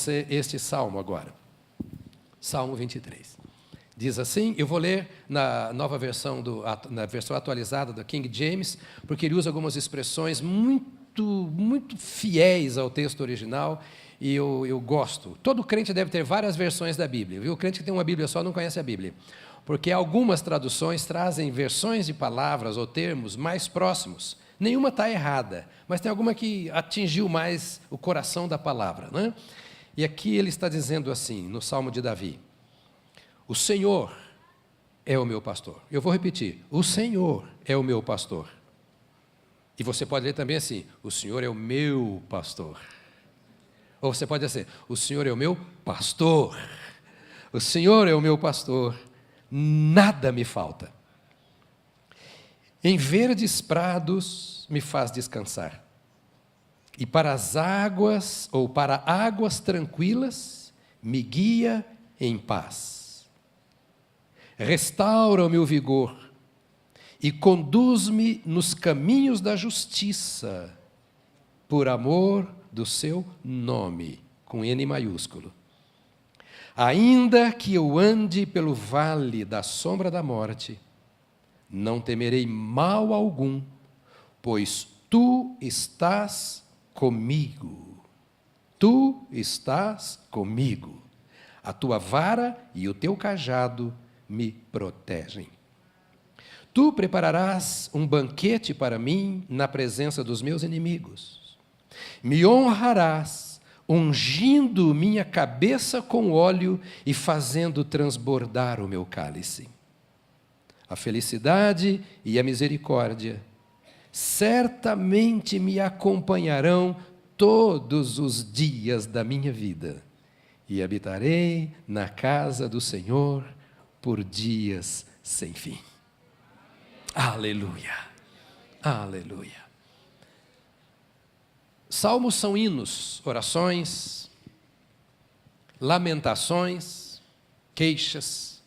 você este salmo agora. Salmo 23. Diz assim, eu vou ler na nova versão, na versão atualizada do King James, porque ele usa algumas expressões muito fiéis ao texto original, e eu gosto. Todo crente deve ter várias versões da Bíblia, viu? O crente que tem uma Bíblia só não conhece a Bíblia, porque algumas traduções trazem versões de palavras ou termos mais próximos. Nenhuma está errada, mas tem alguma que atingiu mais o coração da palavra, né? E aqui ele está dizendo assim, no Salmo de Davi, o Senhor é o meu pastor. Eu vou repetir, o Senhor é o meu pastor. E você pode ler também assim, o Senhor é o meu pastor. Ou você pode dizer, o Senhor é o meu pastor. O Senhor é o meu pastor, nada me falta. Em verdes prados me faz descansar. E para as águas, ou para águas tranquilas, me guia em paz. Restaura o meu vigor e conduz-me nos caminhos da justiça, por amor do seu nome, com N maiúsculo. Ainda que eu ande pelo vale da sombra da morte, não temerei mal algum, pois tu estás comigo. Tu estás comigo. A tua vara e o teu cajado me protegem. Tu prepararás um banquete para mim na presença dos meus inimigos. Me honrarás, ungindo minha cabeça com óleo e fazendo transbordar o meu cálice. A felicidade e a misericórdia certamente me acompanharão todos os dias da minha vida, e habitarei na casa do Senhor por dias sem fim. Aleluia, aleluia. Salmos são hinos, orações, lamentações, queixas,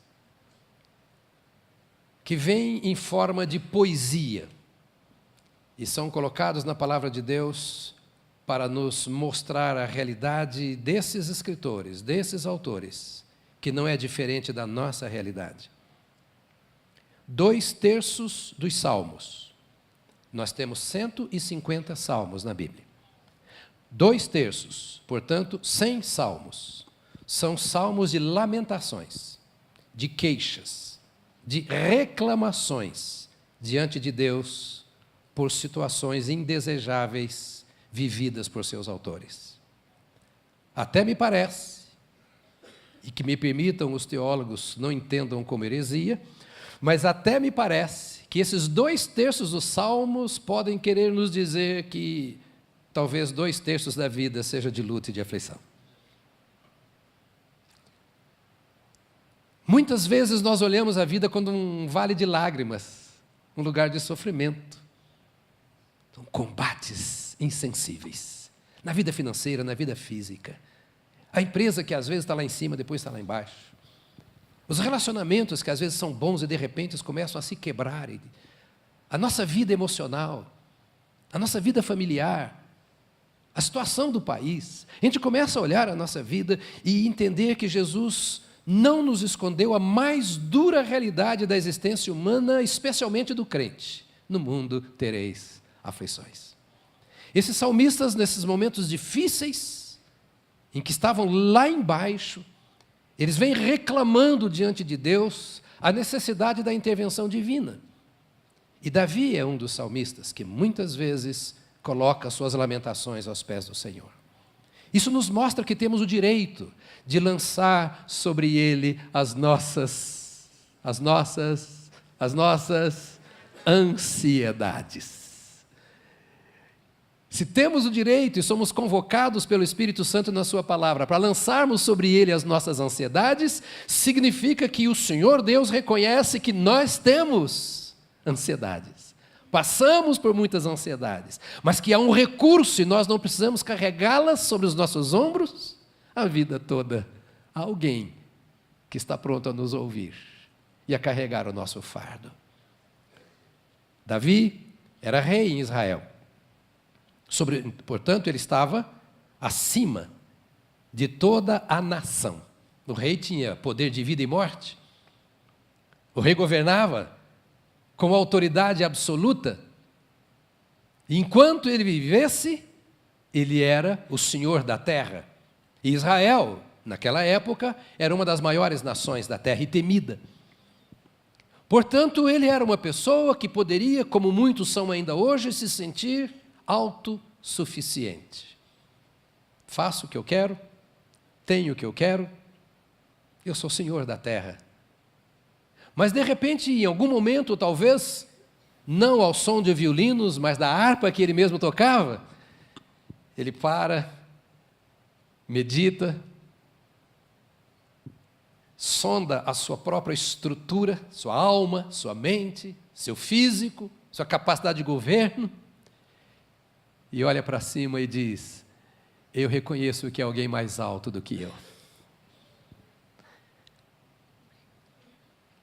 que vêm em forma de poesia e são colocados na palavra de Deus para nos mostrar a realidade desses escritores, desses autores, que não é diferente da nossa realidade. 2/3 dos salmos. Nós temos 150 salmos na Bíblia. 2/3, portanto, 100 salmos. São salmos de lamentações, de queixas, de reclamações diante de Deus por situações indesejáveis vividas por seus autores. Até me parece, e que me permitam os teólogos não entendam como heresia, mas até me parece que esses 2/3 dos salmos podem querer nos dizer que talvez 2/3 da vida seja de luta e de aflição. Muitas vezes nós olhamos a vida como um vale de lágrimas, um lugar de sofrimento. São combates insensíveis, na vida financeira, na vida física. A empresa que às vezes está lá em cima, depois está lá embaixo. Os relacionamentos que às vezes são bons e de repente começam a se quebrar. A nossa vida emocional, a nossa vida familiar, a situação do país. A gente começa a olhar a nossa vida e entender que Jesus não nos escondeu a mais dura realidade da existência humana, especialmente do crente. No mundo tereis aflições. Esses salmistas, nesses momentos difíceis, em que estavam lá embaixo, eles vêm reclamando diante de Deus a necessidade da intervenção divina. E Davi é um dos salmistas que muitas vezes coloca suas lamentações aos pés do Senhor. Isso nos mostra que temos o direito de lançar sobre Ele as nossas ansiedades. Se temos o direito e somos convocados pelo Espírito Santo na sua palavra para lançarmos sobre Ele as nossas ansiedades, significa que o Senhor Deus reconhece que nós temos ansiedades. Passamos por muitas ansiedades, mas que há um recurso e nós não precisamos carregá-las sobre os nossos ombros a vida toda. Há alguém que está pronto a nos ouvir e a carregar o nosso fardo. Davi era rei em Israel. Portanto, ele estava acima de toda a nação. O rei tinha poder de vida e morte. O rei governava com autoridade absoluta. E enquanto ele vivesse, ele era o senhor da terra. E Israel, naquela época, era uma das maiores nações da terra e temida. Portanto, ele era uma pessoa que poderia, como muitos são ainda hoje, se sentir autossuficiente. Faço o que eu quero, tenho o que eu quero, eu sou senhor da terra. Mas, de repente, em algum momento, talvez, não ao som de violinos, mas da harpa que ele mesmo tocava, ele para, medita, sonda a sua própria estrutura, sua alma, sua mente, seu físico, sua capacidade de governo, e olha para cima e diz: eu reconheço que é alguém mais alto do que eu,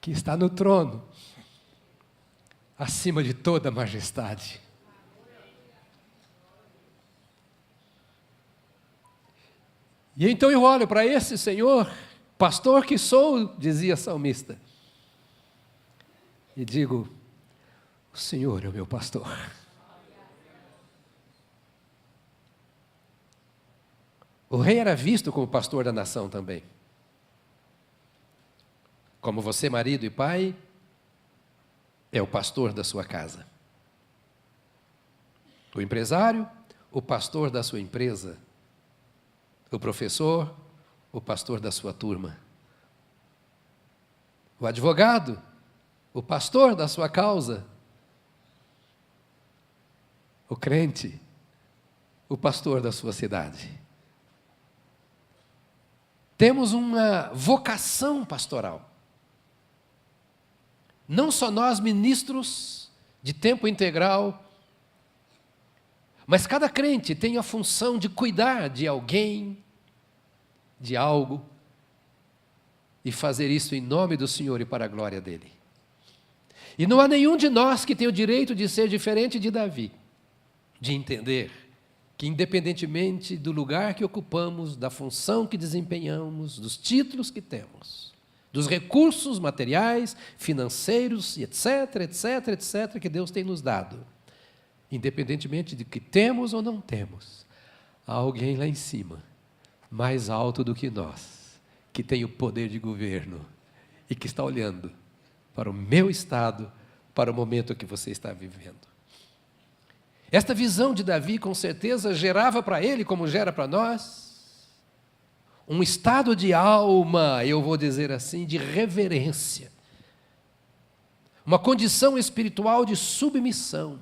que está no trono, acima de toda majestade. E então eu olho para esse Senhor, pastor que sou, dizia o salmista, e digo: o Senhor é o meu pastor. O rei era visto como pastor da nação também. Como você, marido e pai, é o pastor da sua casa. O empresário, o pastor da sua empresa. O professor, o pastor da sua turma. O advogado, o pastor da sua causa. O crente, o pastor da sua cidade. Temos uma vocação pastoral. Não só nós, ministros de tempo integral, mas cada crente tem a função de cuidar de alguém, de algo, e fazer isso em nome do Senhor e para a glória dEle. E não há nenhum de nós que tenha o direito de ser diferente de Davi, de entender que, independentemente do lugar que ocupamos, da função que desempenhamos, dos títulos que temos, dos recursos materiais, financeiros, etc., etc., etc., que Deus tem nos dado, independentemente de que temos ou não temos, há alguém lá em cima, mais alto do que nós, que tem o poder de governo e que está olhando para o meu estado, para o momento que você está vivendo. Esta visão de Davi, com certeza, gerava para ele, como gera para nós, um estado de alma, eu vou dizer assim, de reverência. Uma condição espiritual de submissão.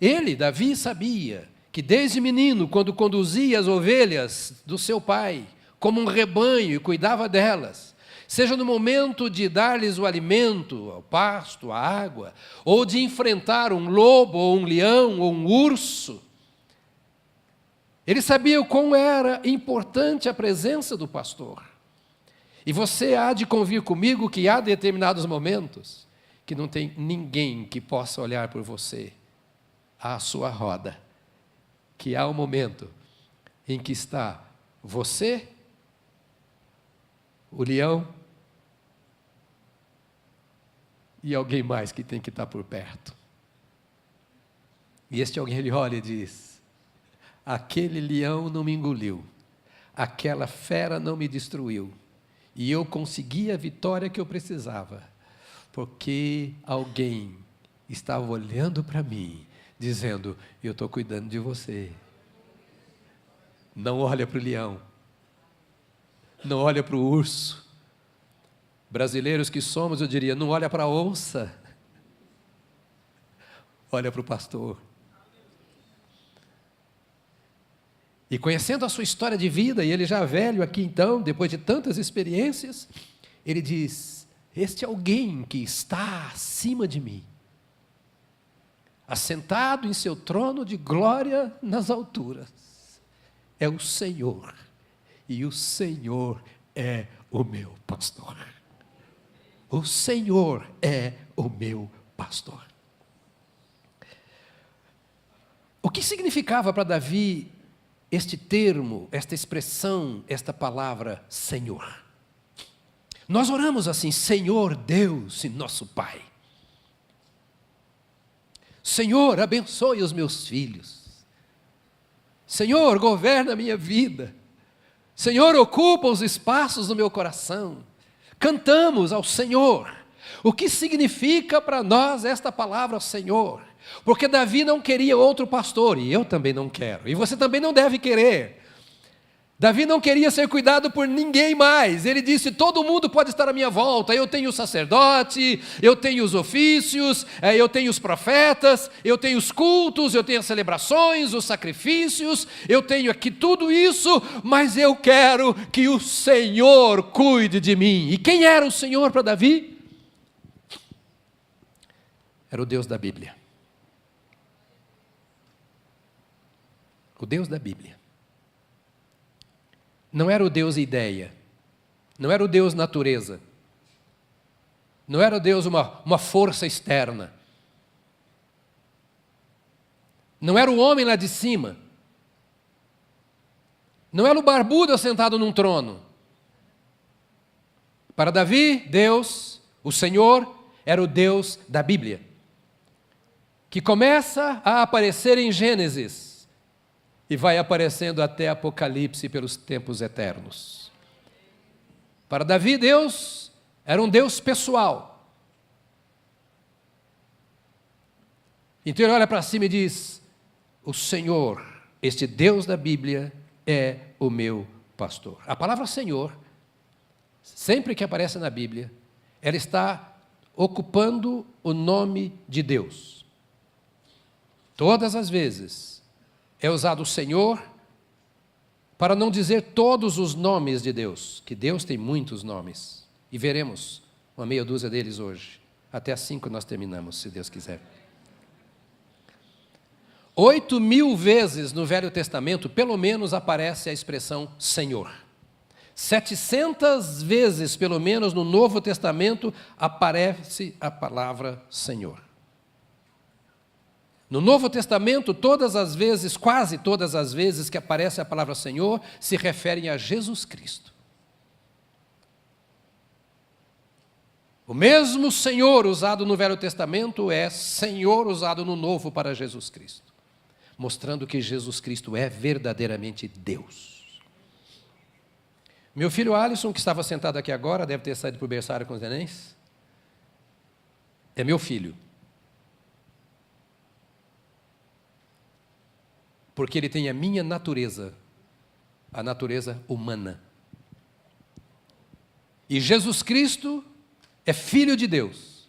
Ele, Davi, sabia que desde menino, quando conduzia as ovelhas do seu pai, como um rebanho e cuidava delas, seja no momento de dar-lhes o alimento, o pasto, a água, ou de enfrentar um lobo, ou um leão, ou um urso, ele sabia o quão era importante a presença do pastor. E você há de convir comigo que há determinados momentos que não tem ninguém que possa olhar por você à sua roda, que há um momento em que está você, o leão e alguém mais que tem que estar por perto. E este alguém, ele olha e diz: aquele leão não me engoliu, aquela fera não me destruiu, e eu consegui a vitória que eu precisava, porque alguém estava olhando para mim, dizendo: eu estou cuidando de você. Não olha para o leão, não olha para o urso. Brasileiros que somos, eu diria, não olha para a onça, olha para o pastor. E conhecendo a sua história de vida, e ele já velho aqui então, depois de tantas experiências, ele diz: este alguém que está acima de mim, assentado em seu trono de glória nas alturas, é o Senhor, e o Senhor é o meu pastor. O Senhor é o meu pastor. O que significava para Davi este termo, esta expressão, esta palavra Senhor. Nós oramos assim: Senhor Deus e nosso Pai. Senhor, abençoe os meus filhos. Senhor, governa a minha vida. Senhor, ocupa os espaços do meu coração. Cantamos ao Senhor. O que significa para nós esta palavra Senhor? Porque Davi não queria outro pastor, e eu também não quero, e você também não deve querer. Davi não queria ser cuidado por ninguém mais. Ele disse: todo mundo pode estar à minha volta. Eu tenho o sacerdote, eu tenho os ofícios, eu tenho os profetas, eu tenho os cultos, eu tenho as celebrações, os sacrifícios, eu tenho aqui tudo isso, mas eu quero que o Senhor cuide de mim. E quem era o Senhor para Davi? Era o Deus da Bíblia. O Deus da Bíblia. Não era o Deus ideia, não era o Deus natureza, não era o Deus uma força externa, não era o homem lá de cima, não era o barbudo assentado num trono. Para Davi, Deus, o Senhor, era o Deus da Bíblia, que começa a aparecer em Gênesis, e vai aparecendo até Apocalipse pelos tempos eternos. Para Davi, Deus era um Deus pessoal. Então ele olha para cima e diz: o Senhor, este Deus da Bíblia, é o meu pastor. A palavra Senhor, sempre que aparece na Bíblia, ela está ocupando o nome de Deus. Todas as vezes é usado o Senhor, para não dizer todos os nomes de Deus, que Deus tem muitos nomes, e veremos uma meia dúzia deles hoje. Até às 5 nós terminamos, se Deus quiser. 8.000 vezes no Velho Testamento, pelo menos, aparece a expressão Senhor. 700 vezes, pelo menos, no Novo Testamento, aparece a palavra Senhor. No Novo Testamento, todas as vezes, quase todas as vezes que aparece a palavra Senhor, se referem a Jesus Cristo. O mesmo Senhor usado no Velho Testamento é Senhor usado no Novo para Jesus Cristo, mostrando que Jesus Cristo é verdadeiramente Deus. Meu filho Alisson, que estava sentado aqui agora, deve ter saído para o berçário com os nenéns, é meu filho. Porque ele tem a minha natureza, a natureza humana. E Jesus Cristo é Filho de Deus.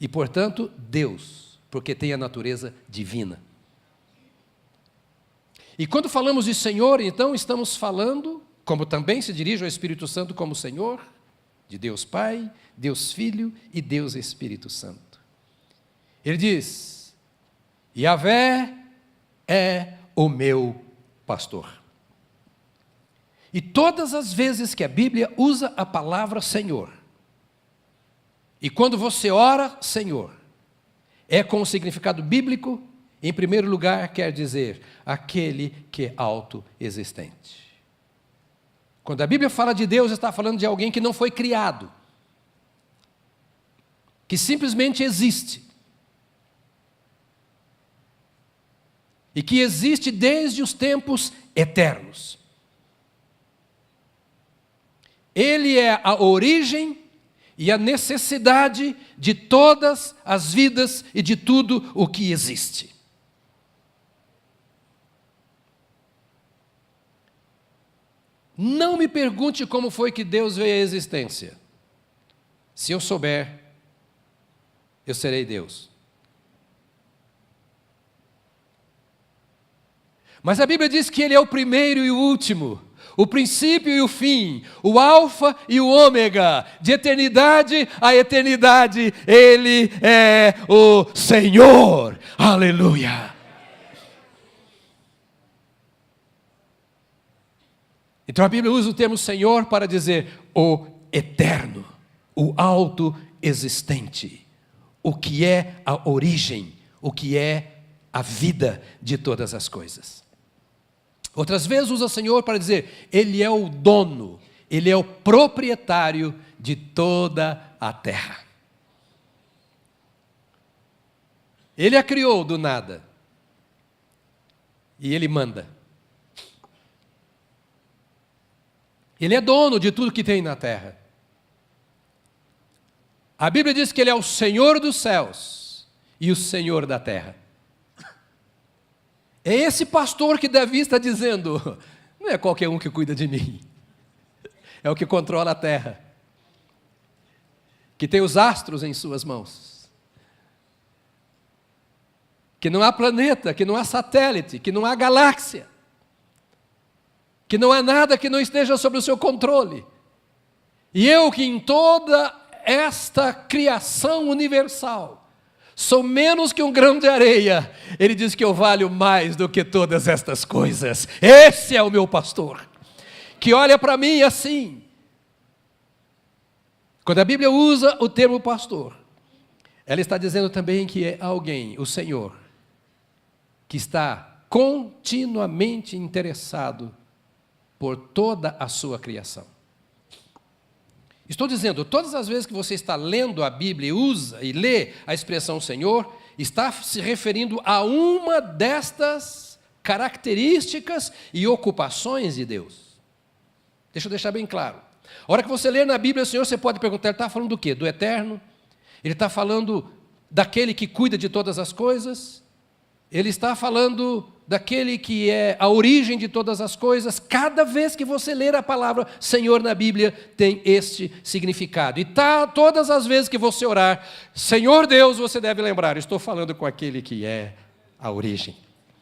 E, portanto, Deus, porque tem a natureza divina. E quando falamos de Senhor, então, estamos falando, como também se dirige ao Espírito Santo como Senhor, de Deus Pai, Deus Filho e Deus Espírito Santo. Ele diz: Yahvé é o meu pastor. E todas as vezes que a Bíblia usa a palavra Senhor, e quando você ora Senhor, é com o significado bíblico, em primeiro lugar quer dizer aquele que é autoexistente. Quando a Bíblia fala de Deus, está falando de alguém que não foi criado, que simplesmente existe. E que existe desde os tempos eternos. Ele é a origem e a necessidade de todas as vidas e de tudo o que existe. Não me pergunte como foi que Deus veio à existência. Se eu souber, eu serei Deus. Mas a Bíblia diz que Ele é o primeiro e o último, o princípio e o fim, o alfa e o ômega, de eternidade a eternidade, Ele é o Senhor. Aleluia! Então a Bíblia usa o termo Senhor para dizer o eterno, o autoexistente, o que é a origem, o que é a vida de todas as coisas. Outras vezes usa Senhor para dizer, Ele é o dono, Ele é o proprietário de toda a terra. Ele a criou do nada. E Ele manda. Ele é dono de tudo que tem na terra. A Bíblia diz que Ele é o Senhor dos céus e o Senhor da terra. É esse pastor que Davi está dizendo, não é qualquer um que cuida de mim, é o que controla a terra, que tem os astros em suas mãos, que não há planeta, que não há satélite, que não há galáxia, que não há nada que não esteja sob o seu controle. E eu que em toda esta criação universal sou menos que um grão de areia, Ele diz que eu valho mais do que todas estas coisas. Esse é o meu pastor, que olha para mim assim. Quando a Bíblia usa o termo pastor, ela está dizendo também que é alguém, o Senhor, que está continuamente interessado por toda a sua criação. Estou dizendo, todas as vezes que você está lendo a Bíblia e usa e lê a expressão Senhor, está se referindo a uma destas características e ocupações de Deus. Deixa eu deixar bem claro. A hora que você lê na Bíblia, Senhor, você pode perguntar, ele está falando do quê? Do eterno? Ele está falando daquele que cuida de todas as coisas? Ele está falando daquele que é a origem de todas as coisas? Cada vez que você ler a palavra Senhor na Bíblia, tem este significado. E todas as vezes que você orar, Senhor Deus, você deve lembrar, estou falando com aquele que é a origem.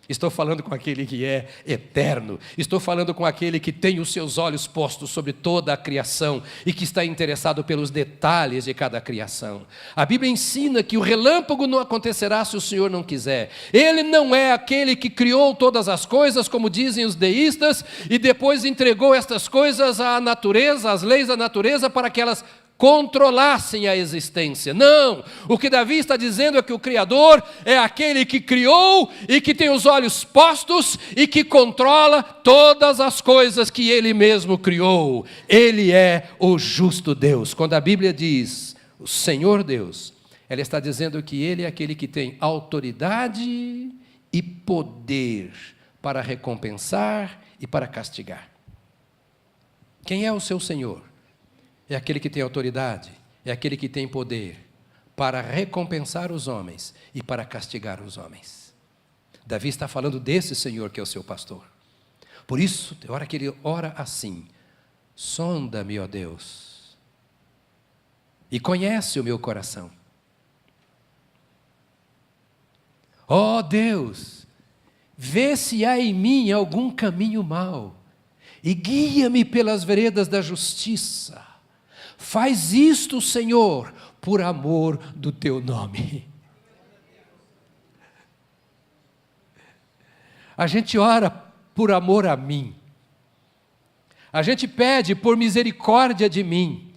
Estou falando com aquele que é eterno. Estou falando com aquele que tem os seus olhos postos sobre toda a criação e que está interessado pelos detalhes de cada criação. A Bíblia ensina que o relâmpago não acontecerá se o Senhor não quiser. Ele não é aquele que criou todas as coisas, como dizem os deístas, e depois entregou estas coisas à natureza, às leis da natureza, para que elas controlassem a existência. Não! O que Davi está dizendo é que o Criador é aquele que criou e que tem os olhos postos e que controla todas as coisas que Ele mesmo criou. Ele é o justo Deus. Quando a Bíblia diz o Senhor Deus, ela está dizendo que Ele é aquele que tem autoridade e poder para recompensar e para castigar. Quem é o seu Senhor? É aquele que tem autoridade, é aquele que tem poder para recompensar os homens e para castigar os homens. Davi está falando desse Senhor que é o seu pastor. Por isso, tem hora que ele ora assim, sonda-me, ó Deus, e conhece o meu coração. Ó Deus, vê se há em mim algum caminho mau e guia-me pelas veredas da justiça. Faz isto, Senhor, por amor do Teu nome. A gente ora por amor a mim. A gente pede por misericórdia de mim.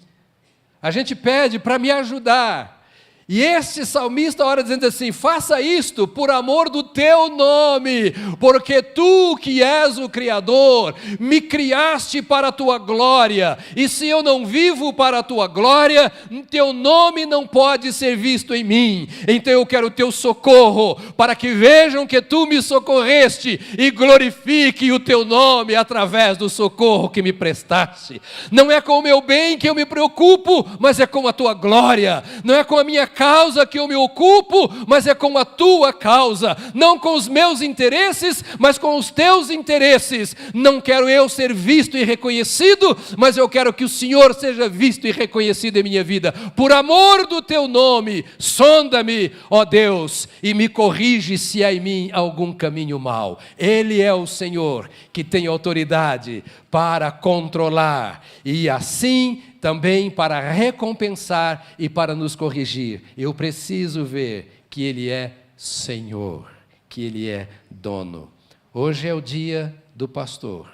A gente pede para me ajudar. E este salmista ora dizendo assim, faça isto por amor do teu nome, porque tu que és o Criador, me criaste para a tua glória, e se eu não vivo para a tua glória, teu nome não pode ser visto em mim. Então eu quero o teu socorro, para que vejam que tu me socorreste, e glorifique o teu nome através do socorro que me prestaste. Não é com o meu bem que eu me preocupo, mas é com a tua glória. Não é com a minha causa que eu me ocupo, mas é com a tua causa, não com os meus interesses, mas com os teus interesses. Não quero eu ser visto e reconhecido, mas eu quero que o Senhor seja visto e reconhecido em minha vida. Por amor do teu nome, sonda-me, ó Deus, e me corrige se há em mim algum caminho mau. Ele é o Senhor que tem autoridade para controlar e assim também para recompensar e para nos corrigir. Eu preciso ver que Ele é Senhor, que Ele é dono. Hoje é o dia do pastor,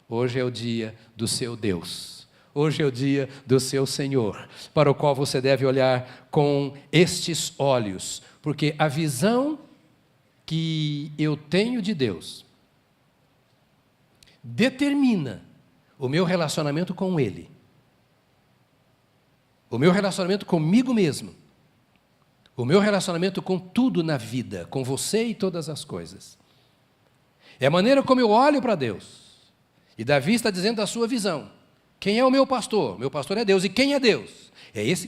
hoje é o dia do seu Deus, hoje é o dia do seu Senhor, para o qual você deve olhar com estes olhos, porque a visão que eu tenho de Deus determina o meu relacionamento com Ele, o meu relacionamento comigo mesmo, o meu relacionamento com tudo na vida, com você e todas as coisas. É a maneira como eu olho para Deus. E Davi está dizendo a sua visão. Quem é o meu pastor? Meu pastor é Deus. E quem é Deus? É esse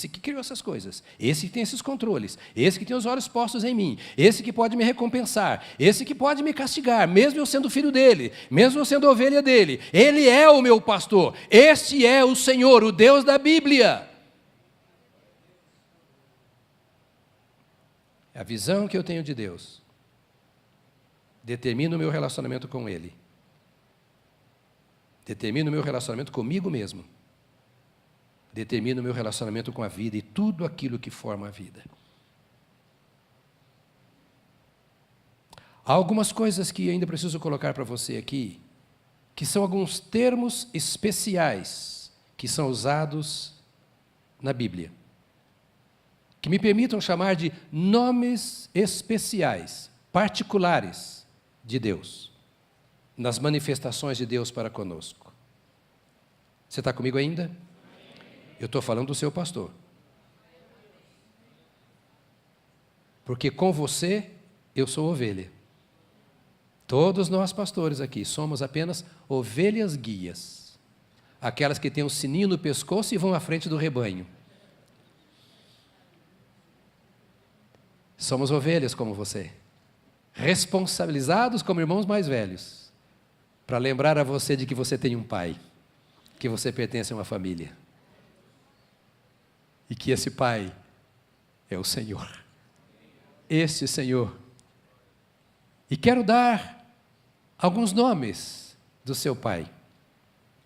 que criou essas coisas, esse que tem esses controles, esse que tem os olhos postos em mim, esse que pode me recompensar, esse que pode me castigar, mesmo eu sendo filho dele, mesmo eu sendo ovelha dele. Ele é o meu pastor. Este é o Senhor, o Deus da Bíblia. A visão que eu tenho de Deus determina o meu relacionamento com Ele, determina o meu relacionamento comigo mesmo, determina o meu relacionamento com a vida e tudo aquilo que forma a vida. Há algumas coisas que ainda preciso colocar para você aqui, que são alguns termos especiais que são usados na Bíblia, que me permitam chamar de nomes especiais, particulares de Deus, nas manifestações de Deus para conosco. Você está comigo ainda? Eu estou falando do seu pastor. Porque com você, eu sou ovelha. Todos nós pastores aqui somos apenas ovelhas guias. Aquelas que têm um sininho no pescoço e vão à frente do rebanho. Somos ovelhas como você. Responsabilizados como irmãos mais velhos. Para lembrar a você de que você tem um pai. Que você pertence a uma família. E que esse Pai é o Senhor. Este Senhor. E quero dar alguns nomes do seu Pai.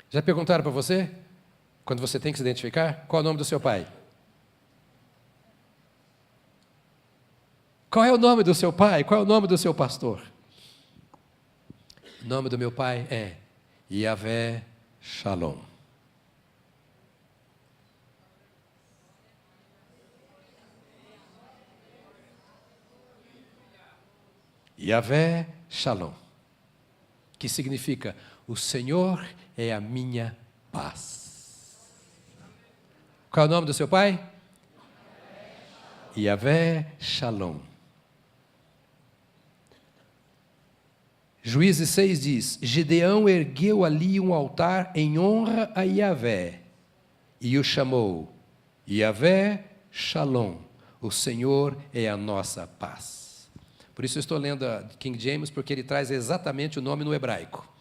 Já perguntaram para você? Quando você tem que se identificar? Qual é o nome do seu pai? Qual é o nome do seu pai? Qual é o nome do seu pastor? O nome do meu pai é Yahvé Shalom. Yahvé Shalom, que significa, o Senhor é a minha paz. Qual é o nome do seu pai? Yahvé Shalom. Juízes 6 diz, Gideão ergueu ali um altar em honra a Yahvé, e o chamou, Yahvé Shalom, o Senhor é a nossa paz. Por isso eu estou lendo a King James, porque ele traz exatamente o nome no hebraico.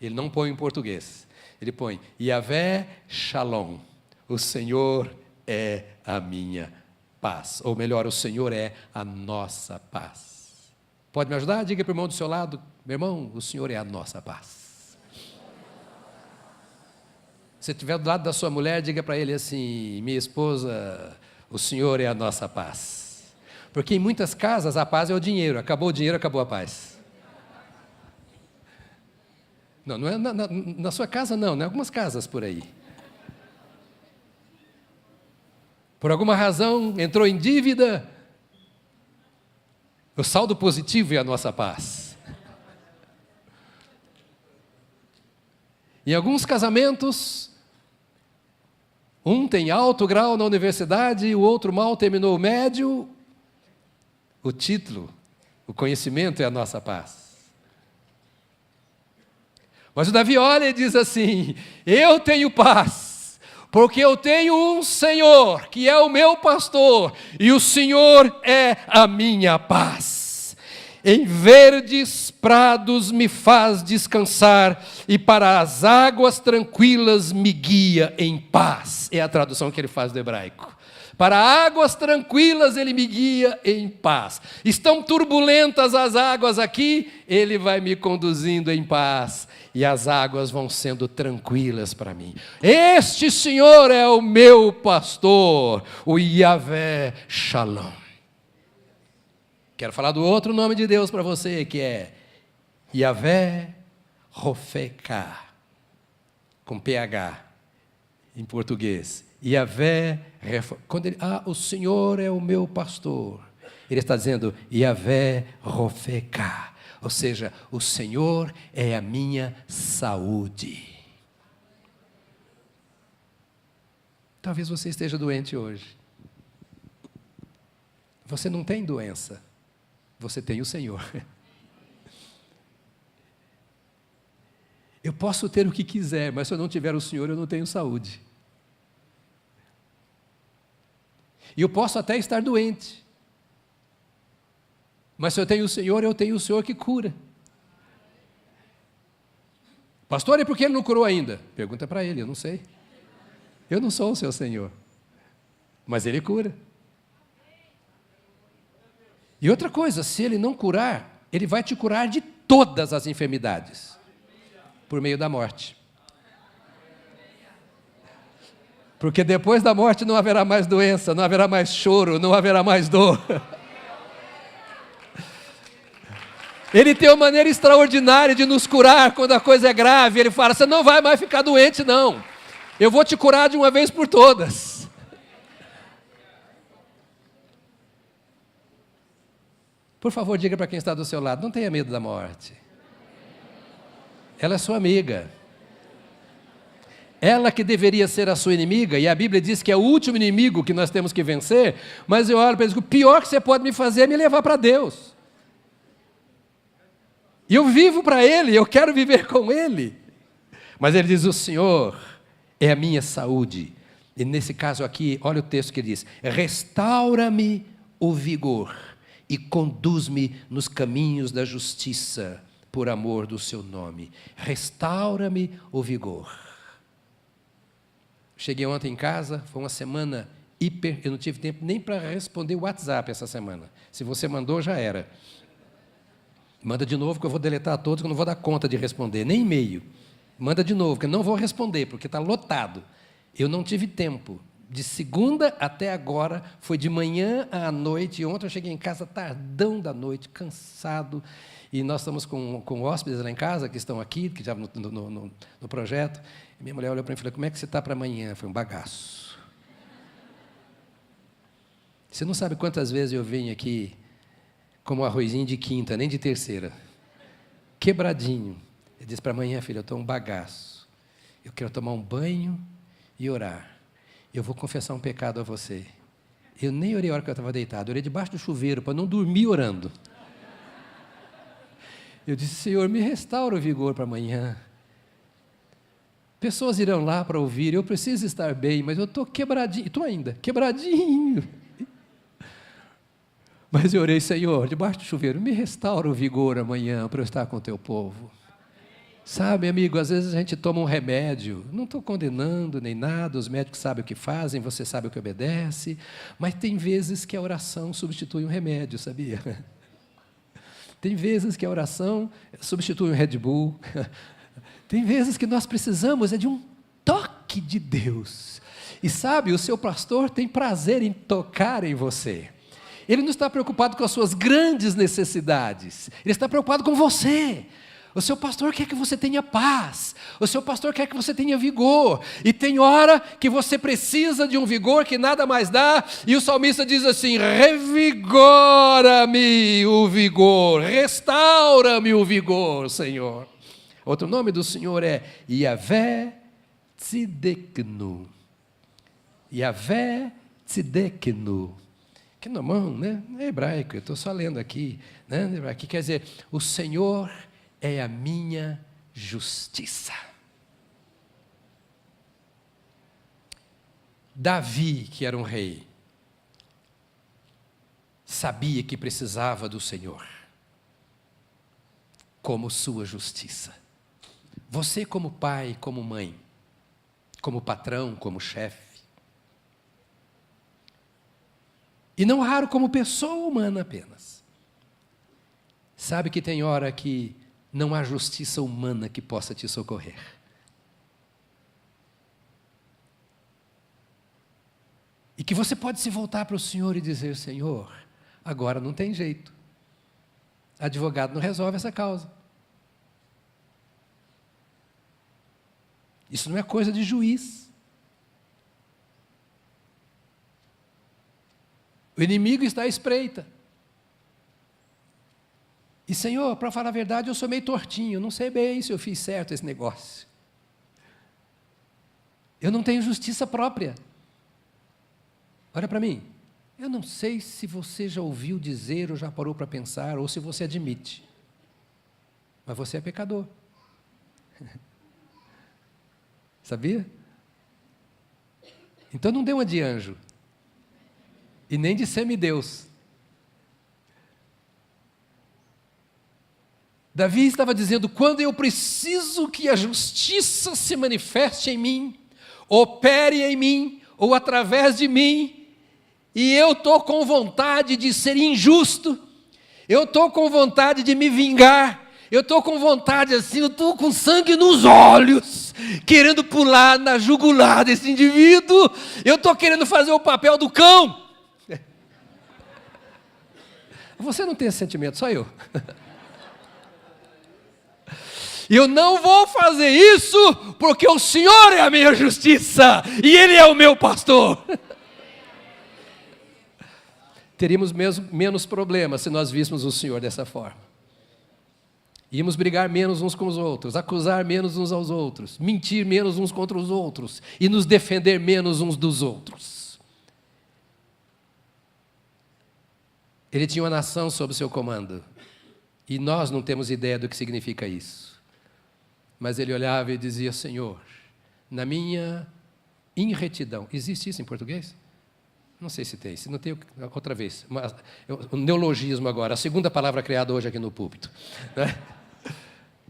Ele não põe em português. Ele põe, Yahvé Shalom, o Senhor é a minha paz. Ou melhor, o Senhor é a nossa paz. Pode me ajudar? Diga para o irmão do seu lado, meu irmão, o Senhor é a nossa paz. Se estiver do lado da sua mulher, diga para ele assim, minha esposa, o Senhor é a nossa paz. Porque em muitas casas a paz é o dinheiro. Acabou o dinheiro, acabou a paz. Não é na sua casa não, em algumas casas por aí. Por alguma razão entrou em dívida, o saldo positivo é a nossa paz. Em alguns casamentos, um tem alto grau na universidade, o outro mal terminou o médio. O título, o conhecimento é a nossa paz. Mas o Davi olha e diz assim, eu tenho paz, porque eu tenho um Senhor, que é o meu pastor, e o Senhor é a minha paz. Em verdes prados me faz descansar, e para as águas tranquilas me guia em paz. É a tradução que ele faz do hebraico. Para águas tranquilas ele me guia em paz. Estão turbulentas as águas aqui, ele vai me conduzindo em paz. E as águas vão sendo tranquilas para mim. Este Senhor é o meu pastor, o Yahvé Shalom. Quero falar do outro nome de Deus para você, que é Yahvé Rofeka, com PH, em português. Yahvé, quando ele, o Senhor é o meu pastor, ele está dizendo, Yahvé Rofeka, Ou seja, o Senhor é a minha saúde. Talvez você esteja doente hoje. Você não tem doença, você tem o Senhor. Eu posso ter o que quiser, mas se eu não tiver o Senhor, eu não tenho saúde. E eu posso até estar doente, mas se eu tenho o Senhor, eu tenho o Senhor que cura. Pastor, e por que ele não curou ainda? Pergunta para ele, eu não sei. Eu não sou o seu Senhor, mas ele cura. E outra coisa, se ele não curar, ele vai te curar de todas as enfermidades, por meio da morte. Porque depois da morte não haverá mais doença, não haverá mais choro, não haverá mais dor. Ele tem uma maneira extraordinária de nos curar quando a coisa é grave. Ele fala, você não vai mais ficar doente não. Eu vou te curar de uma vez por todas. Por favor, diga para quem está do seu lado, não tenha medo da morte. Ela é sua amiga. Ela que deveria ser a sua inimiga, e a Bíblia diz que é o último inimigo que nós temos que vencer, mas eu olho para ele e digo, o pior que você pode me fazer é me levar para Deus. E eu vivo para Ele, eu quero viver com Ele. Mas ele diz, o Senhor é a minha saúde. E nesse caso aqui, olha o texto que ele diz, restaura-me o vigor e conduz-me nos caminhos da justiça, por amor do seu nome. Restaura-me o vigor. Cheguei ontem em casa, foi uma semana eu não tive tempo nem para responder o WhatsApp essa semana. Se você mandou, já era. Manda de novo, que eu vou deletar todos, que eu não vou dar conta de responder, nem e-mail. Manda de novo, que eu não vou responder, porque está lotado. Eu não tive tempo. De segunda até agora, foi de manhã à noite, e ontem eu cheguei em casa tardão da noite, cansado, e nós estamos com hóspedes lá em casa, que estão aqui, que já no projeto. E minha mulher olhou para mim e falou, como é que você está para amanhã? Foi um bagaço. Você não sabe quantas vezes eu venho aqui como arrozinho de quinta, nem de terceira, quebradinho. Eu disse para amanhã, filha, eu estou um bagaço. Eu quero tomar um banho e orar. Eu vou confessar um pecado a você. Eu nem orei a hora que eu estava deitado, eu orei debaixo do chuveiro, para não dormir orando. Eu disse, Senhor, me restaura o vigor para amanhã. Pessoas irão lá para ouvir, eu preciso estar bem, mas eu estou quebradinho, estou ainda, quebradinho. Mas eu orei, Senhor, debaixo do chuveiro, me restaura o vigor amanhã para eu estar com o teu povo. Sabe, amigo, às vezes a gente toma um remédio, não estou condenando nem nada, os médicos sabem o que fazem, você sabe o que obedece, mas tem vezes que a oração substitui um remédio, sabia? Tem vezes que a oração substitui um Red Bull, tem vezes que nós precisamos de um toque de Deus. E sabe, o seu pastor tem prazer em tocar em você. Ele não está preocupado com as suas grandes necessidades, ele está preocupado com você. O seu pastor quer que você tenha paz, o seu pastor quer que você tenha vigor, e tem hora que você precisa de um vigor que nada mais dá, e o salmista diz assim, revigora-me o vigor, restaura-me o vigor, Senhor. Outro nome do Senhor é Yahvé Tzidkenu. Yahvé Tzidkenu. Que nomão, né? É hebraico, eu estou só lendo aqui, né? Aqui quer dizer, o Senhor é a minha justiça. Davi, que era um rei, sabia que precisava do Senhor como sua justiça. Você como pai, como mãe, como patrão, como chefe, e não raro como pessoa humana apenas. Sabe que tem hora que não há justiça humana que possa te socorrer. E que você pode se voltar para o Senhor e dizer, Senhor, agora não tem jeito. Advogado não resolve essa causa. Isso não é coisa de juiz. O inimigo está à espreita. E Senhor, para falar a verdade, eu sou meio tortinho, não sei bem se eu fiz certo esse negócio. Eu não tenho justiça própria. Olha para mim, eu não sei se você já ouviu dizer ou já parou para pensar, ou se você admite, mas você é pecador. Sabia? Então não dê uma de anjo, e nem de semideus. Davi estava dizendo, quando eu preciso que a justiça se manifeste em mim, opere em mim, ou através de mim, e eu estou com vontade de ser injusto, eu estou com vontade de me vingar, eu estou com vontade assim, eu estou com sangue nos olhos, querendo pular na jugular desse indivíduo, eu estou querendo fazer o papel do cão. Você não tem esse sentimento, só eu. Eu não vou fazer isso, porque o Senhor é a minha justiça, e Ele é o meu pastor. Teríamos menos problemas se nós víssemos o Senhor dessa forma. Íamos brigar menos uns com os outros, acusar menos uns aos outros, mentir menos uns contra os outros, e nos defender menos uns dos outros. Ele tinha uma nação sob seu comando, e nós não temos ideia do que significa isso. Mas ele olhava e dizia, Senhor, na minha irretidão, existe isso em português? Não sei se tem, se não tem, outra vez, um neologismo agora, a segunda palavra criada hoje aqui no púlpito. Né?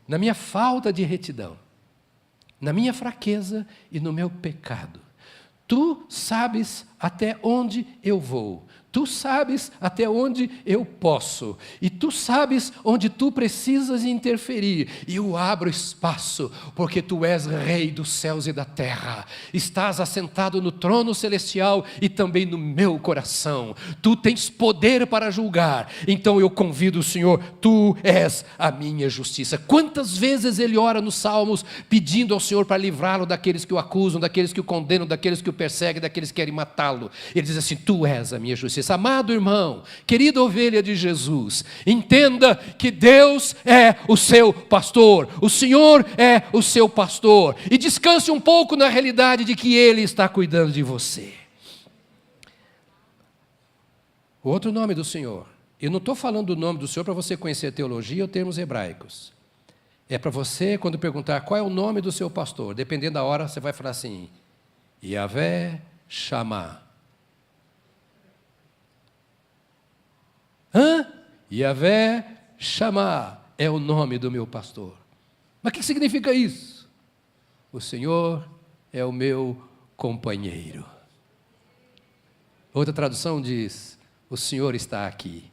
Na minha falta de retidão, na minha fraqueza e no meu pecado, tu sabes até onde eu vou. Tu sabes até onde eu posso, e tu sabes onde tu precisas interferir, e eu abro espaço, porque tu és Rei dos céus e da terra, estás assentado no trono celestial e também no meu coração, tu tens poder para julgar, então eu convido o Senhor, tu és a minha justiça. Quantas vezes ele ora nos Salmos, pedindo ao Senhor para livrá-lo daqueles que o acusam, daqueles que o condenam, daqueles que o perseguem, daqueles que querem matá-lo. Ele diz assim, tu és a minha justiça. Amado irmão, querida ovelha de Jesus, entenda que Deus é o seu pastor, o Senhor é o seu pastor, e descanse um pouco na realidade de que Ele está cuidando de você. O outro nome do Senhor, eu não estou falando do nome do Senhor para você conhecer teologia ou termos hebraicos, é para você, quando perguntar qual é o nome do seu pastor, dependendo da hora, você vai falar assim, Yahvé Shammah. Yahvé Shammah é o nome do meu pastor. Mas o que significa isso? O Senhor é o meu companheiro. Outra tradução diz, o Senhor está aqui.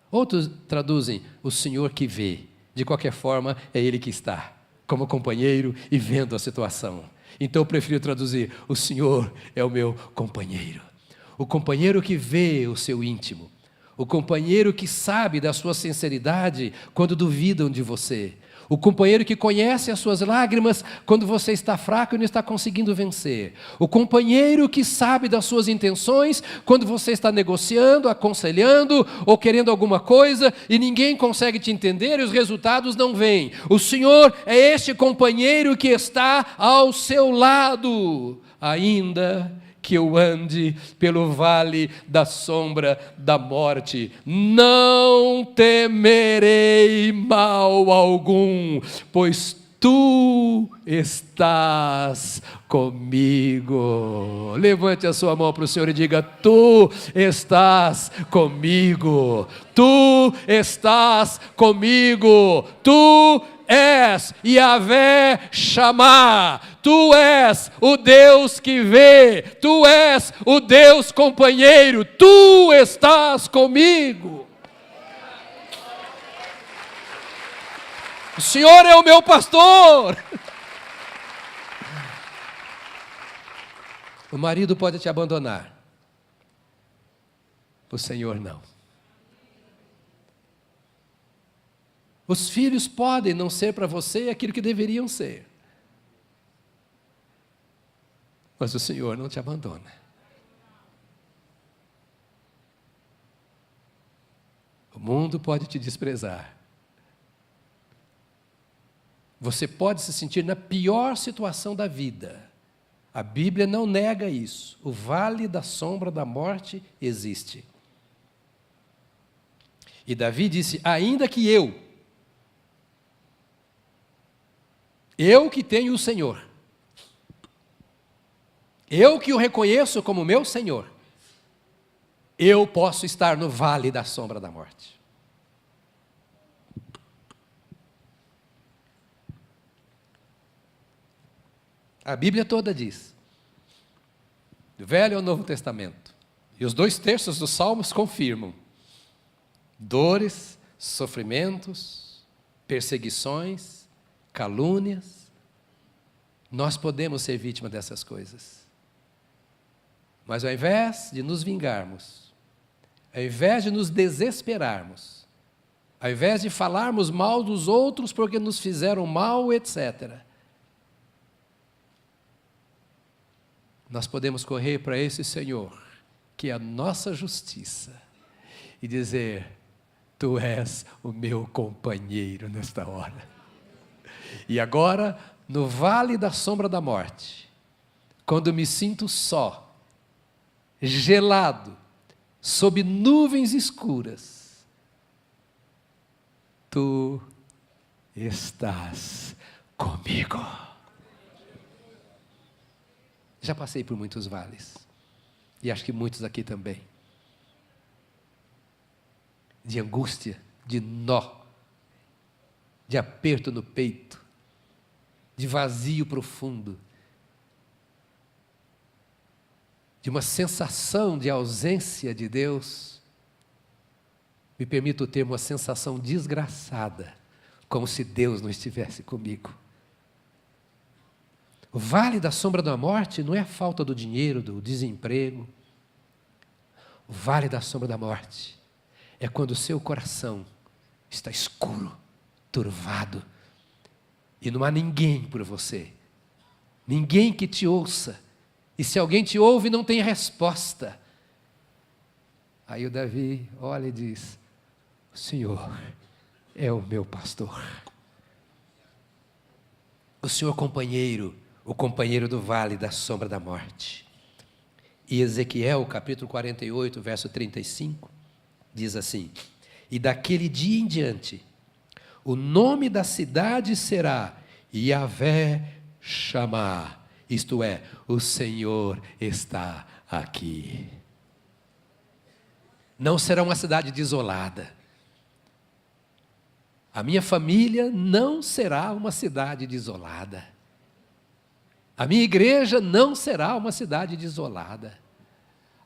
Outros traduzem, o Senhor que vê. De qualquer forma, é Ele que está, como companheiro e vendo a situação. Então eu prefiro traduzir, o Senhor é o meu companheiro. O companheiro que vê o seu íntimo. O companheiro que sabe da sua sinceridade quando duvidam de você. O companheiro que conhece as suas lágrimas quando você está fraco e não está conseguindo vencer. O companheiro que sabe das suas intenções quando você está negociando, aconselhando ou querendo alguma coisa e ninguém consegue te entender e os resultados não vêm. O Senhor é este companheiro que está ao seu lado, ainda que eu ande pelo vale da sombra da morte, não temerei mal algum, pois tu estás comigo. Levante a sua mão para o Senhor e diga, tu estás comigo, tu estás comigo, tu és Yahvé Shammah, tu és o Deus que vê, tu és o Deus companheiro, tu estás comigo. O Senhor é o meu pastor. O marido pode te abandonar, o Senhor não. Os filhos podem não ser para você aquilo que deveriam ser. Mas o Senhor não te abandona. O mundo pode te desprezar, Você pode se sentir na pior situação da vida. A Bíblia não nega isso. O vale da sombra da morte existe. E Davi disse, ainda que eu que tenho o Senhor, eu que o reconheço como meu Senhor, eu posso estar no vale da sombra da morte. A Bíblia toda diz, do Velho ao Novo Testamento, e os 2/3 dos Salmos confirmam, dores, sofrimentos, perseguições, calúnias, nós podemos ser vítima dessas coisas. Mas ao invés de nos vingarmos, ao invés de nos desesperarmos, ao invés de falarmos mal dos outros porque nos fizeram mal, etc., nós podemos correr para esse Senhor, que é a nossa justiça, e dizer, tu és o meu companheiro nesta hora. E agora, no vale da sombra da morte, quando me sinto só, gelado, sob nuvens escuras, tu estás comigo. Já passei por muitos vales, e acho que muitos aqui também, de angústia, de nó, de aperto no peito, de vazio profundo, de uma sensação de ausência de Deus. Me permito ter uma sensação desgraçada, como se Deus não estivesse comigo. O vale da sombra da morte não é a falta do dinheiro, do desemprego. O vale da sombra da morte é quando o seu coração está escuro, turvado, e não há ninguém por você, ninguém que te ouça, e se alguém te ouve não tem resposta. Aí o Davi olha e diz, o Senhor é o meu pastor. O Senhor companheiro, o companheiro do vale da sombra da morte. E Ezequiel, capítulo 48, verso 35, diz assim, e daquele dia em diante, o nome da cidade será Yahvé Chamá, isto é, o Senhor está aqui. Não será uma cidade desolada. A minha família não será uma cidade desolada. A minha igreja não será uma cidade desolada.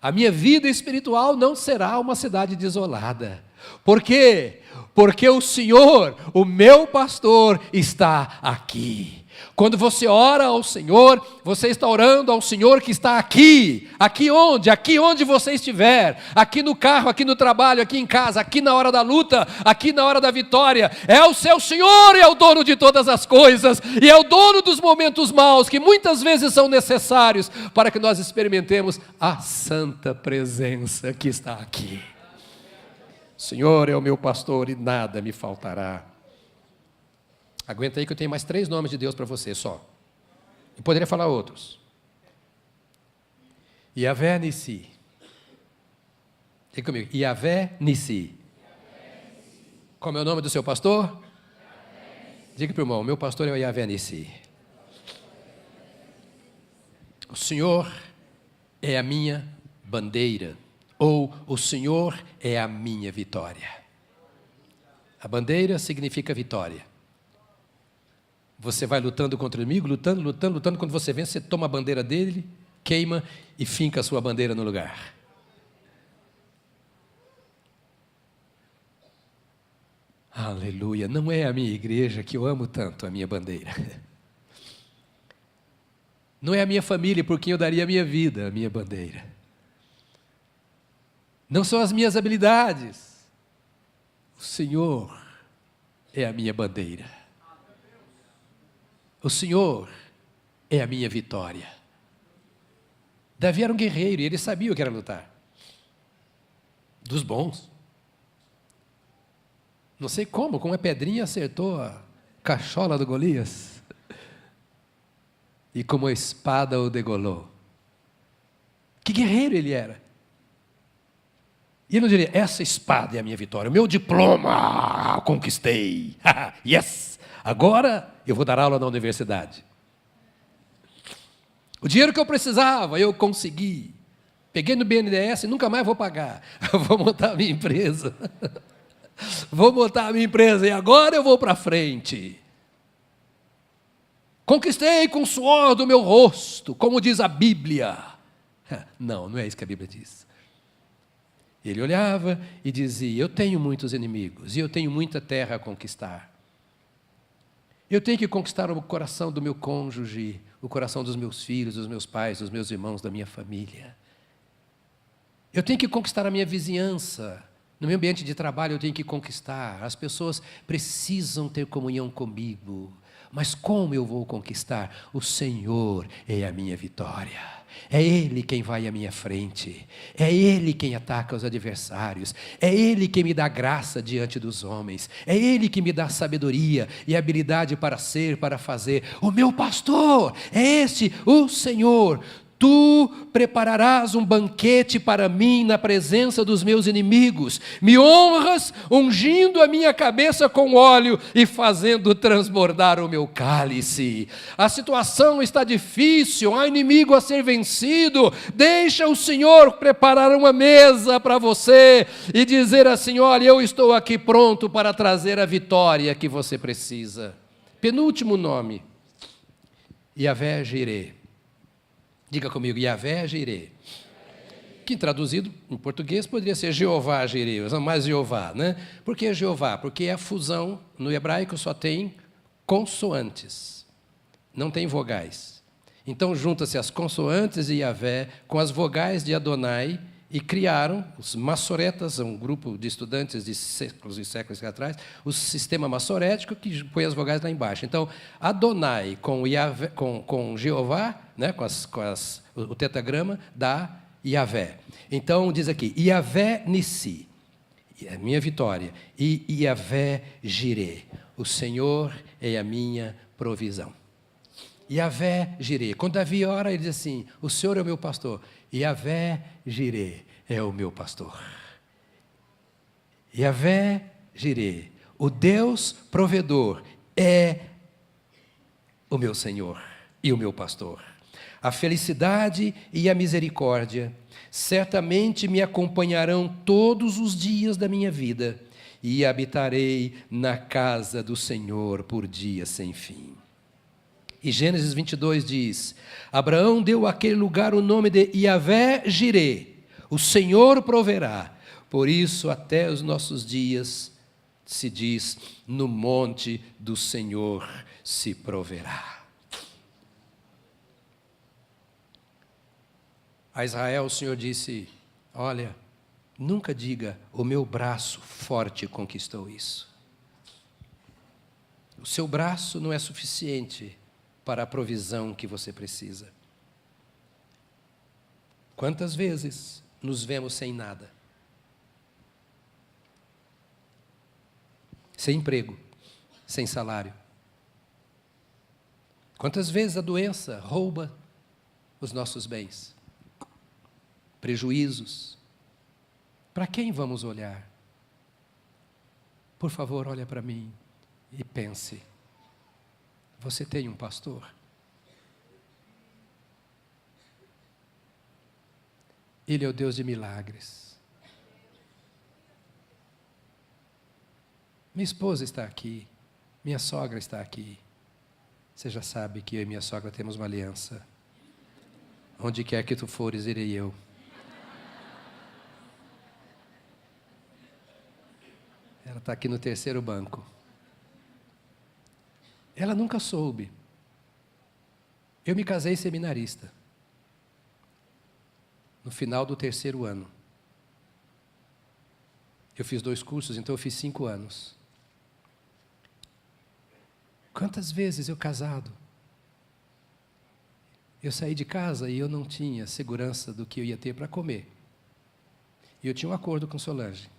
A minha vida espiritual não será uma cidade desolada. Por quê? Porque o Senhor, o meu pastor, está aqui. Quando você ora ao Senhor, você está orando ao Senhor que está aqui. Aqui onde? Aqui onde você estiver. Aqui no carro, aqui no trabalho, aqui em casa, aqui na hora da luta, aqui na hora da vitória. É o seu Senhor, é o dono de todas as coisas. E é o dono dos momentos maus, que muitas vezes são necessários para que nós experimentemos a santa presença que está aqui. O Senhor é o meu pastor e nada me faltará. Aguenta aí que eu tenho mais 3 nomes de Deus para você só. Eu poderia falar outros. Yahvé Nissi. Diga comigo. Yahvé Nissi. Como é o nome do seu pastor? Diga para o irmão, meu pastor é o Yahvé Nissi. O Senhor é a minha bandeira. Ou o Senhor é a minha vitória. A bandeira significa vitória. Você vai lutando contra o inimigo, lutando. Quando você vence, você toma a bandeira dele, queima e finca a sua bandeira no lugar. Aleluia. Não é a minha igreja que eu amo tanto, a minha bandeira. Não é a minha família por quem eu daria a minha vida, a minha bandeira. Não são as minhas habilidades. O Senhor é a minha bandeira. O Senhor é a minha vitória. Davi era um guerreiro e ele sabia o que era lutar. Dos bons. Não sei como uma pedrinha acertou cachola do Golias, e como a espada o degolou. Que guerreiro ele era. E ele não diria, essa espada é a minha vitória, o meu diploma, conquistei. Yes! Agora eu vou dar aula na universidade. O dinheiro que eu precisava, eu consegui. Peguei no BNDES e nunca mais vou pagar. Eu vou montar a minha empresa. Vou montar a minha empresa e agora eu vou para frente. Conquistei com o suor do meu rosto, como diz a Bíblia. Não, não é isso que a Bíblia diz. Ele olhava e dizia, eu tenho muitos inimigos e eu tenho muita terra a conquistar. Eu tenho que conquistar o coração do meu cônjuge, o coração dos meus filhos, dos meus pais, dos meus irmãos, da minha família. Eu tenho que conquistar a minha vizinhança. No meu ambiente de trabalho eu tenho que conquistar. As pessoas precisam ter comunhão comigo. Mas como eu vou conquistar? O Senhor é a minha vitória. É Ele quem vai à minha frente. É Ele quem ataca os adversários. É Ele quem me dá graça diante dos homens. É Ele que me dá sabedoria e habilidade para ser, para fazer. O meu pastor é este, o Senhor. Tu prepararás um banquete para mim na presença dos meus inimigos. Me honras ungindo a minha cabeça com óleo e fazendo transbordar o meu cálice. A situação está difícil, há inimigo a ser vencido. Deixa o Senhor preparar uma mesa para você e dizer assim, olha, eu estou aqui pronto para trazer a vitória que você precisa. Penúltimo nome, Yahvé Jireh. Diga comigo, Yahvé Jireh. Que traduzido em português poderia ser Jeová Jireh, mas Jeová, né? Por que Jeová? Porque a fusão no hebraico só tem consoantes, não tem vogais. Então junta-se as consoantes de Yahvé com as vogais de Adonai e criaram, os massoretas, um grupo de estudantes de séculos e séculos atrás, o sistema massorético que põe as vogais lá embaixo. Então, Adonai com, Yahvé, com Jeová, né, o tetragrama, dá Yahvé. Então, diz aqui, Yahvé Nissi, a minha vitória, e Yahvé Jireh, o Senhor é a minha provisão. Yahvé Jireh. Quando Davi ora, ele diz assim, o Senhor é o meu pastor. Yahvé Jireh é o meu pastor. Yahvé Jireh, o Deus provedor, é o meu Senhor e o meu pastor. A felicidade e a misericórdia certamente me acompanharão todos os dias da minha vida e habitarei na casa do Senhor por dias sem fim. E Gênesis 22 diz, Abraão deu àquele lugar o nome de Yahvé Jireh, o Senhor proverá. Por isso, até os nossos dias, se diz, no monte do Senhor se proverá. A Israel o Senhor disse, olha, nunca diga, o meu braço forte conquistou isso. O seu braço não é suficiente para a provisão que você precisa. Quantas vezes nos vemos sem nada? Sem emprego, sem salário. Quantas vezes a doença rouba os nossos bens? Prejuízos. Para quem vamos olhar? Por favor, olha para mim e pense. Você tem um pastor? Ele é o Deus de milagres. Minha esposa está aqui, minha sogra está aqui. Você já sabe que eu e minha sogra temos uma aliança. Onde quer que tu fores, irei eu. Ela está aqui no terceiro banco. Ela nunca soube. Eu me casei seminarista. No final do terceiro ano. Eu fiz 2 cursos, então eu fiz 5 anos. Quantas vezes eu casado? Eu saí de casa e eu não tinha segurança do que eu ia ter para comer. E eu tinha um acordo com Solange.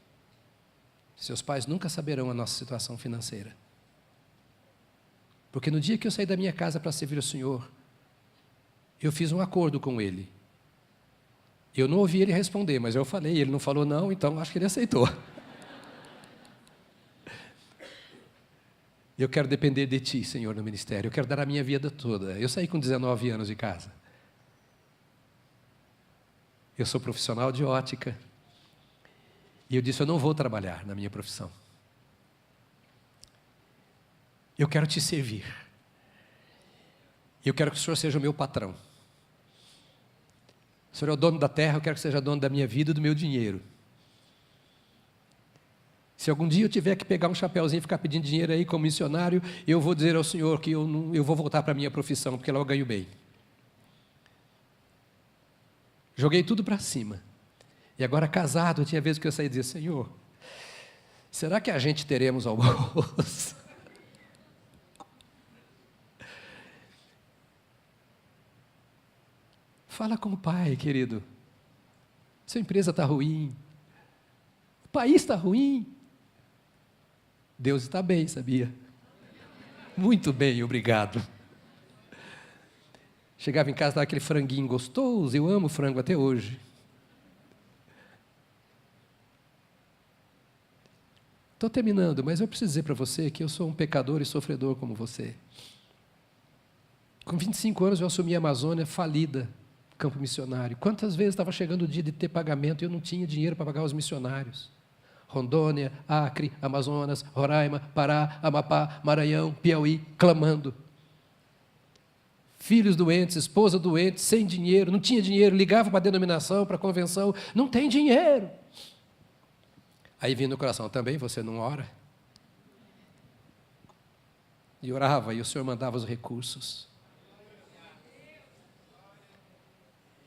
Seus pais nunca saberão a nossa situação financeira. Porque no dia que eu saí da minha casa para servir o Senhor, eu fiz um acordo com Ele. Eu não ouvi Ele responder, mas eu falei, Ele não falou não, então acho que Ele aceitou. Eu quero depender de Ti, Senhor, no ministério. Eu quero dar a minha vida toda. Eu saí com 19 anos de casa. Eu sou profissional de ótica. E eu disse, eu não vou trabalhar na minha profissão. Eu quero Te servir. Eu quero que o Senhor seja o meu patrão. O Senhor é o dono da terra, eu quero que seja dono da minha vida e do meu dinheiro. Se algum dia eu tiver que pegar um chapéuzinho e ficar pedindo dinheiro aí como missionário, eu vou dizer ao Senhor que eu vou voltar para a minha profissão, porque lá eu ganho bem. Joguei tudo para cima. E agora casado, tinha vezes que eu saía e dizia, Senhor, será que a gente teremos almoço? Fala com o pai, querido. Sua empresa está ruim. O país está ruim. Deus está bem, sabia? Muito bem, obrigado. Chegava em casa, dava aquele franguinho gostoso. Eu amo frango até hoje. Estou terminando, mas eu preciso dizer para você que eu sou um pecador e sofredor como você. Com 25 anos eu assumi a Amazônia falida, campo missionário. Quantas vezes estava chegando o dia de ter pagamento e eu não tinha dinheiro para pagar os missionários? Rondônia, Acre, Amazonas, Roraima, Pará, Amapá, Maranhão, Piauí, clamando. Filhos doentes, esposa doente, sem dinheiro, não tinha dinheiro, ligava para a denominação, para a convenção, não tem dinheiro. Aí vinha no coração, também você não ora? E orava, e o Senhor mandava os recursos.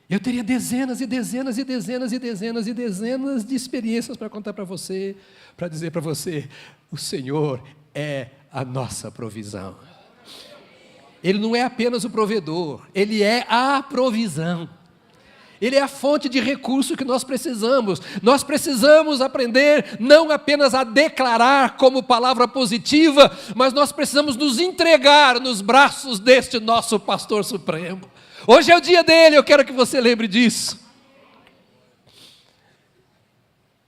Eu teria dezenas e dezenas e dezenas e dezenas e dezenas de experiências para contar para você, para dizer para você, o Senhor é a nossa provisão. Ele não é apenas o provedor, Ele é a provisão. Ele é a fonte de recurso que nós precisamos. Nós precisamos aprender não apenas a declarar como palavra positiva, mas nós precisamos nos entregar nos braços deste nosso pastor supremo. Hoje é o dia dele, eu quero que você lembre disso.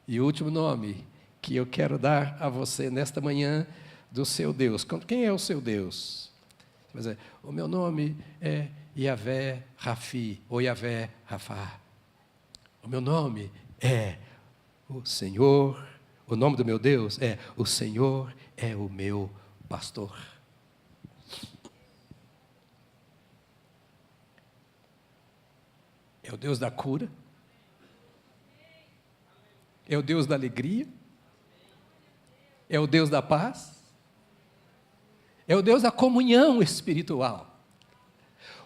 E o último nome que eu quero dar a você nesta manhã do seu Deus. Quem é o seu Deus? Mas o meu nome é Yavé Rafi, ou Yavé Rafá. O meu nome é o Senhor, o nome do meu Deus é o Senhor é o meu pastor. É o Deus da cura, é o Deus da alegria, é o Deus da paz, é o Deus da comunhão espiritual.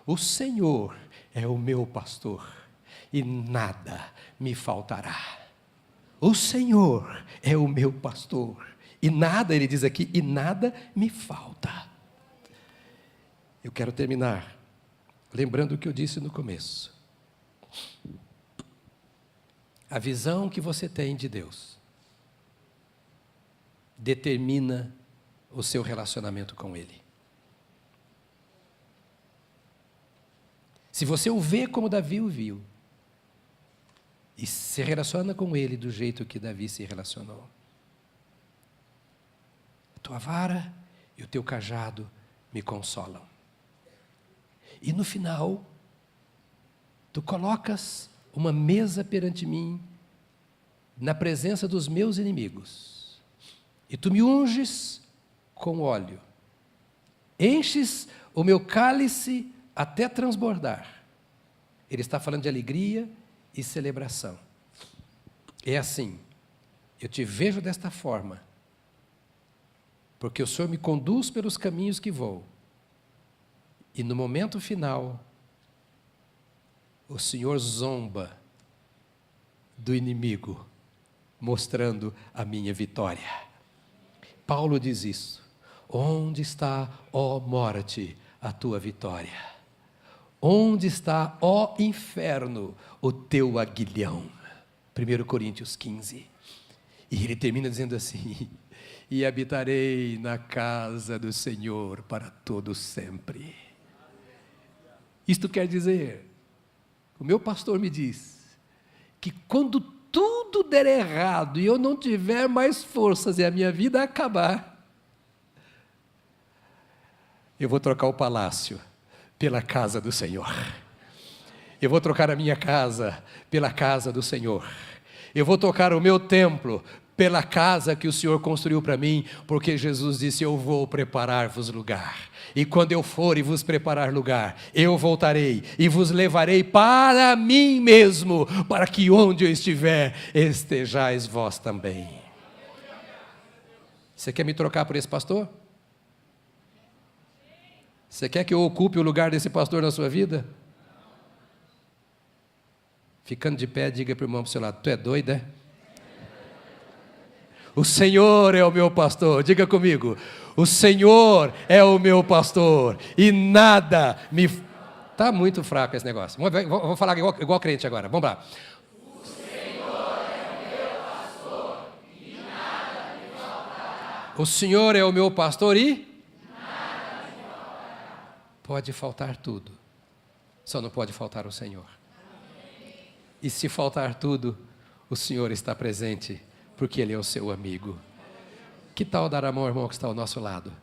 O Senhor é o meu pastor e nada me faltará. O Senhor é o meu pastor e nada, ele diz aqui, e nada me falta. Eu quero terminar lembrando o que eu disse no começo. A visão que você tem de Deus determina o seu relacionamento com Ele. Se você o vê como Davi o viu, e se relaciona com Ele do jeito que Davi se relacionou, a tua vara e o teu cajado me consolam. E no final, tu colocas uma mesa perante mim, na presença dos meus inimigos, e tu me unges com óleo, enches o meu cálice até transbordar. Ele está falando de alegria e celebração. É assim, eu te vejo desta forma, porque o Senhor me conduz pelos caminhos que vou, e no momento final, o Senhor zomba do inimigo, mostrando a minha vitória. Paulo diz isso. Onde está, ó morte, a tua vitória? Onde está, ó inferno, o teu aguilhão? 1 Coríntios 15. E ele termina dizendo assim, e habitarei na casa do Senhor para todo sempre. Isto quer dizer, o meu pastor me diz, que quando tudo der errado e eu não tiver mais forças e a minha vida acabar, eu vou trocar o palácio pela casa do Senhor. Eu vou trocar a minha casa pela casa do Senhor. Eu vou trocar o meu templo pela casa que o Senhor construiu para mim, porque Jesus disse, eu vou preparar-vos lugar. E quando eu for e vos preparar lugar, eu voltarei e vos levarei para mim mesmo, para que onde eu estiver, estejais vós também. Você quer me trocar por esse pastor? Você quer que eu ocupe o lugar desse pastor na sua vida? Ficando de pé, diga para o irmão do seu lado, tu é doido, é? O Senhor é o meu pastor, diga comigo, o Senhor é o meu pastor, e nada me... Está muito fraco esse negócio, vou falar igual crente agora, vamos lá. O Senhor é o meu pastor, e nada me faltará. O Senhor é o meu pastor e... nada me faltará. Pode faltar tudo, só não pode faltar o Senhor. E se faltar tudo, o Senhor está presente, porque Ele é o seu amigo. Que tal dar a mão ao irmão que está ao nosso lado?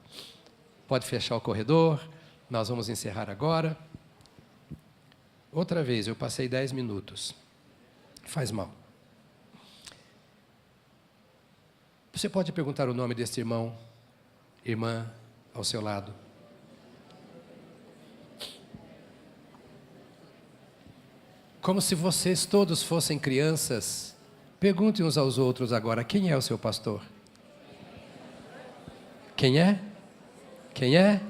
Pode fechar o corredor, nós vamos encerrar agora. Outra vez, eu passei 10 minutos. Faz mal. Você pode perguntar o nome desse irmão, irmã, ao seu lado. Como se vocês todos fossem crianças, perguntem uns aos outros agora, quem é o seu pastor? Quem é? Quem é?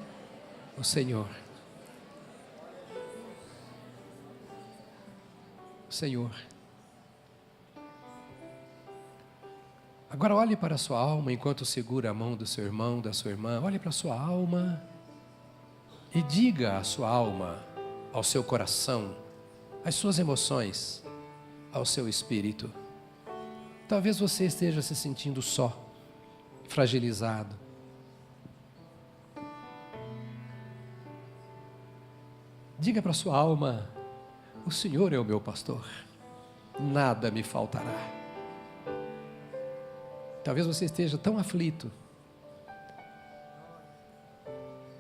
O Senhor. O Senhor. Agora olhe para a sua alma enquanto segura a mão do seu irmão, da sua irmã. Olhe para a sua alma e diga à sua alma, ao seu coração, às suas emoções, ao seu espírito. Talvez você esteja se sentindo só, fragilizado. Diga para a sua alma, o Senhor é o meu pastor, nada me faltará. Talvez você esteja tão aflito.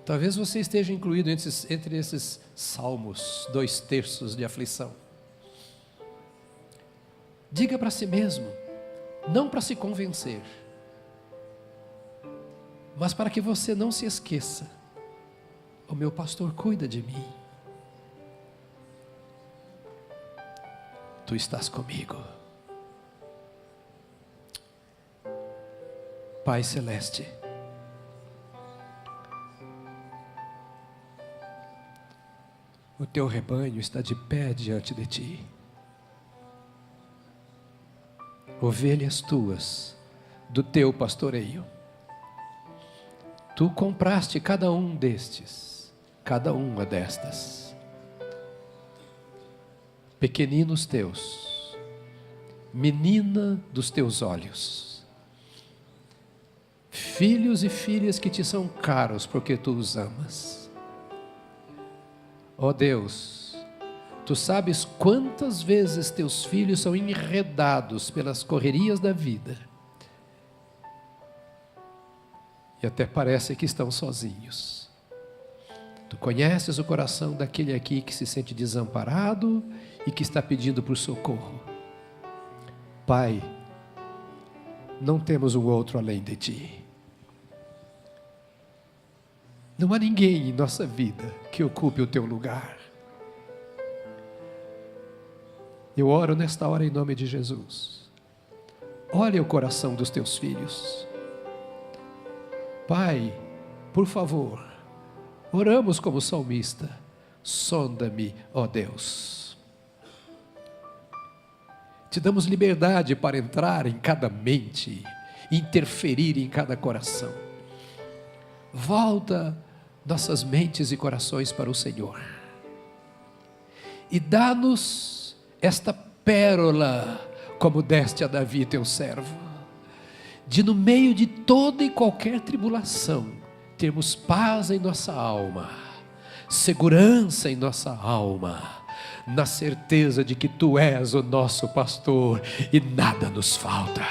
Talvez você esteja incluído entre esses salmos, 2/3 de aflição. Diga para si mesmo, não para se convencer, mas para que você não se esqueça, o meu pastor cuida de mim. Tu estás comigo. Pai Celeste, o teu rebanho está de pé diante de ti. Ovelhas tuas, do teu pastoreio. Tu compraste cada um destes, cada uma destas. Pequeninos teus, menina dos teus olhos. Filhos e filhas que te são caros porque tu os amas. Ó Deus, tu sabes quantas vezes teus filhos são enredados pelas correrias da vida. E até parece que estão sozinhos. Tu conheces o coração daquele aqui que se sente desamparado e que está pedindo por socorro. Pai, não temos um outro além de ti. Não há ninguém em nossa vida que ocupe o teu lugar. Eu oro nesta hora em nome de Jesus. Olha o coração dos teus filhos. Pai, por favor, oramos como salmista. Sonda-me, ó Deus. Te damos liberdade para entrar em cada mente, interferir em cada coração. Volta nossas mentes e corações para o Senhor. E dá-nos esta pérola, como deste a Davi, teu servo. de no meio de toda e qualquer tribulação, termos paz em nossa alma, segurança em nossa alma, na certeza de que Tu és o nosso pastor e nada nos falta,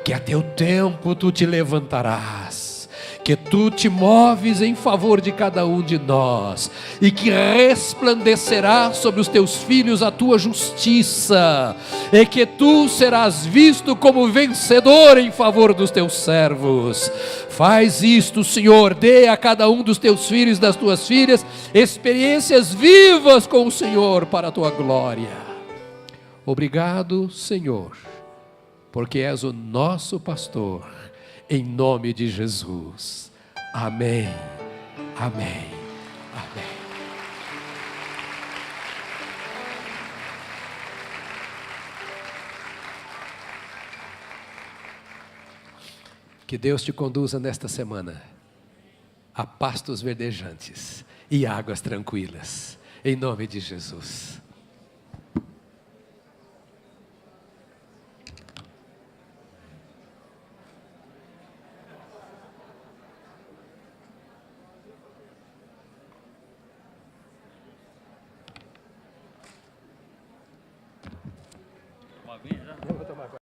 que a Teu tempo Tu te levantarás, que Tu te moves em favor de cada um de nós, e que resplandecerá sobre os Teus filhos a Tua justiça, e que Tu serás visto como vencedor em favor dos Teus servos. Faz isto, Senhor, dê a cada um dos Teus filhos e das Tuas filhas experiências vivas com o Senhor para a Tua glória. Obrigado, Senhor, porque és o nosso pastor, em nome de Jesus. Amém, amém, amém. Que Deus te conduza nesta semana a pastos verdejantes e águas tranquilas, em nome de Jesus. Uma vez já.